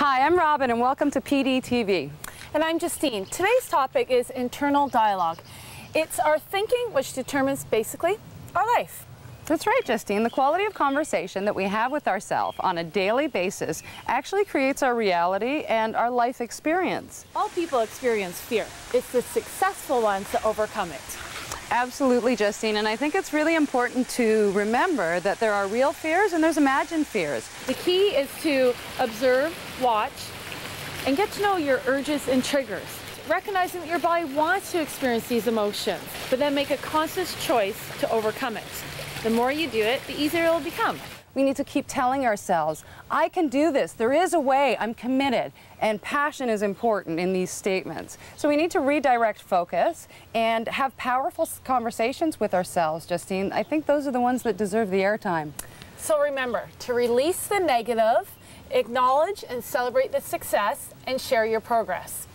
Hi, I'm Robin and welcome to PDTV. And I'm Justine. Today's topic is internal dialogue. It's our thinking which determines basically our life. That's right, Justine. The quality of conversation that we have with ourselves on a daily basis actually creates our reality and our life experience. All people experience fear. It's the successful ones that overcome it. Absolutely, Justine, and I think it's really important to remember that there are real fears and there's imagined fears. The key is to observe, watch, and get to know your urges and triggers. Recognizing that your body wants to experience these emotions, but then make a conscious choice to overcome it. The more you do it, the easier it will become. We need to keep telling ourselves, I can do this, there is a way, I'm committed, and passion is important in these statements. So we need to redirect focus and have powerful conversations with ourselves, Justine. I think those are the ones that deserve the airtime. So remember to release the negative, acknowledge and celebrate the success, and share your progress.